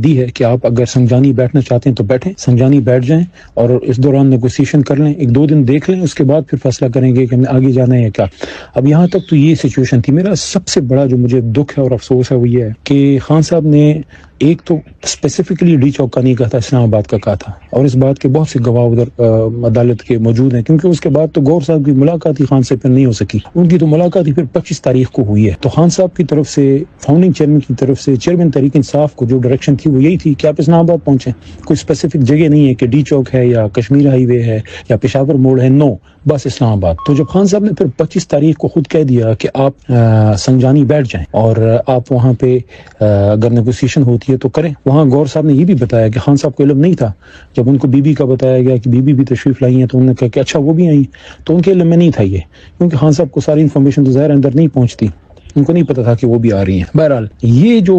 دی ہے کہ آپ اگر سنجانی بیٹھنا چاہتے ہیں تو بیٹھیں، سنجانی بیٹھ جائیں اور اس دوران نیگوسیشن کر لیں، 1-2 دن دیکھ لیں، اس کے بعد پھر فیصلہ کریں گے کہ ہمیں آگے جانا ہے یا کیا۔ اب یہاں تک تو یہ سچویشن تھی۔ میرا سب سے بڑا جو مجھے دکھ ہے اور افسوس ہے وہ یہ ہے کہ خان صاحب نے ایک تو اسپیسیفکلی ڈی چوک کا نہیں کہا تھا، اسلام آباد کا کہا تھا، اور اس بات کے بہت سے گواہ ادھر عدالت کے موجود ہیں، کیونکہ اس کے بعد تو گور صاحب کی ملاقات ہی خان سے پھر نہیں ہو سکی، ان کی تو ملاقات ہی پھر 25 تاریخ کو ہوئی ہے۔ تو خان صاحب کی طرف سے، فاؤنڈنگ چیئرمین کی طرف سے، چیئرمین تحریک انصاف کو جو ڈائریکشن تھی وہ یہی تھی کہ آپ اسلام آباد پہنچیں، کوئی اسپیسیفک جگہ نہیں ہے کہ ڈی چوک ہے یا کشمیر ہائی وے ہے یا پشاور موڑ ہے، نو، بس اسلام آباد۔ تو جب خان صاحب نے پھر 25 تاریخ کو خود کہہ دیا کہ آپ سنجانی بیٹھ جائیں اور آپ وہاں پہ اگر نیگوسیشن ہوتی ہے تو کریں، وہاں گور صاحب نے یہ بھی بتایا کہ خان صاحب کو علم نہیں تھا۔ جب ان کو بی بی کا بتایا گیا کہ بی بی بھی تشریف لائی ہیں تو انہوں نے کہا کہ اچھا وہ بھی آئیں، تو ان کے علم میں نہیں تھا یہ، کیونکہ خان صاحب کو ساری انفارمیشن تو ظاہر اندر نہیں پہنچتی، ان کو نہیں پتا تھا کہ وہ بھی آ رہی ہیں۔ بہرحال یہ جو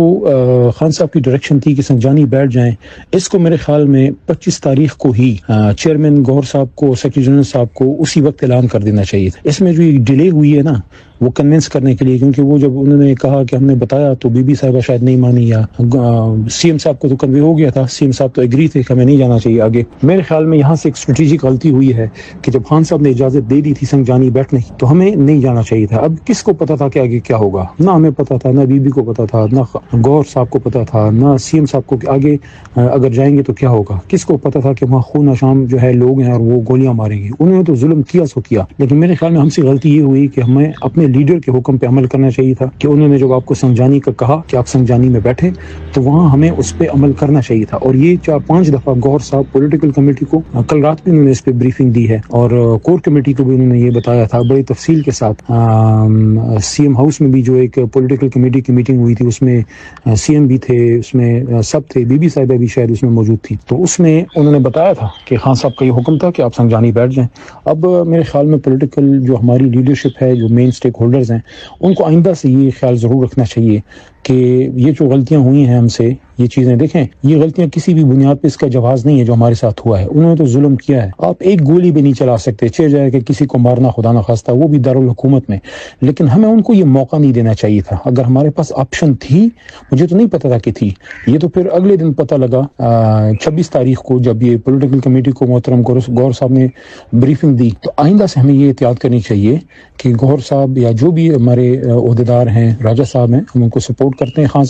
خان صاحب کی ڈائریکشن تھی کہ سنجانی بیٹھ جائیں، اس کو میرے خیال میں 25 تاریخ کو ہی چیئرمین گور صاحب کو، سیکرٹری جنرل صاحب کو اسی وقت اعلان کر دینا چاہیے تھا۔ اس میں جو ایک ڈیلے ہوئی ہے نا، وہ کنونس کرنے کے لیے، کیونکہ وہ جب انہوں نے کہا کہ ہم نے بتایا تو بی بی صاحبہ شاید نہیں مانی، یا سی ایم صاحب کو تو کنوے ہو گیا تھا، سی ایم صاحب تو ایگری تھے کہ ہمیں نہیں جانا چاہیے آگے۔ میرے خیال میں یہاں سے ایک اسٹریٹجک غلطی ہوئی ہے کہ جب خان صاحب نے اجازت دے دی تھی سنجانی بیٹھنے کی تو ہمیں نہیں جانا چاہیے تھا۔ اب کس کو پتا تھا کہ آگے کیا ہوگا؟ نہ ہمیں پتا تھا، نہ بی بی کو پتا تھا، نہ گور صاحب کو پتا تھا، نہ سی ایم صاحب کو کہ آگے اگر جائیں گے تو کیا ہوگا۔ کس کو پتا تھا کہ وہاں خون شام جو ہے لوگ ہیں اور وہ گولیاں ماریں گے۔ انہوں نے تو ظلم کیا سو کیا، لیکن میرے خیال میں ہم سے غلطی یہ ہوئی کہ ہمیں اپنے لیڈر کے حکم پہ عمل کرنا چاہیے تھا، کہ انہوں نے جب آپ کو سنجانی کا کہا کہ آپ سنجانی میں بیٹھے تو وہاں ہمیں اس پہ عمل کرنا چاہیے تھا۔ اور یہ 4-5 دفعہ گور صاحب پولیٹیکل کمیٹی کو، کل رات بھی انہوں نے اس پہ بریفنگ دی ہے، اور کور کمیٹی کو بھی انہوں نے یہ بتایا تھا بڑی تفصیل کے ساتھ۔ سی ایم ہاؤس میں بھی جو ایک پولیٹیکل کمیٹی کی میٹنگ ہوئی تھی، اس میں سی ایم بھی تھے، اس میں سب تھے، بی بی صاحبہ بھی شاید اس میں موجود تھی، تو اس میں انہوں نے بتایا تھا کہ خان صاحب کا یہ حکم تھا کہ آپ سنجانی بیٹھ جائیں۔ اب میرے خیال میں پولیٹیکل جو ہماری لیڈرشپ ہے، جو مین سٹیک ہولڈرز ہیں، ان کو آئندہ سے یہ خیال ضرور رکھنا چاہیے کہ یہ جو غلطیاں ہوئی ہیں ہم سے، یہ چیزیں دیکھیں، یہ غلطیاں کسی بھی بنیاد پہ اس کا جواز نہیں ہے جو ہمارے ساتھ ہوا ہے۔ انہوں نے تو ظلم کیا ہے، آپ ایک گولی بھی نہیں چلا سکتے، چہ جائے کہ کسی کو مارنا خدا نہ خواستہ، وہ بھی دارالحکومت میں، لیکن ہمیں ان کو یہ موقع نہیں دینا چاہیے تھا۔ اگر ہمارے پاس آپشن تھی، مجھے تو نہیں پتا تھا کہ تھی، یہ تو پھر اگلے دن پتہ لگا 26 تاریخ کو جب یہ پولیٹیکل کمیٹی کو محترم گور صاحب نے بریفنگ دی۔ تو آئندہ سے ہمیں یہ احتیاط کرنی چاہیے کہ گور صاحب یا جو بھی ہمارے عہدیدار ہیں، راجہ صاحب ہیں، ہم ان کو سپورٹ کرتے ہیں، خان صاحب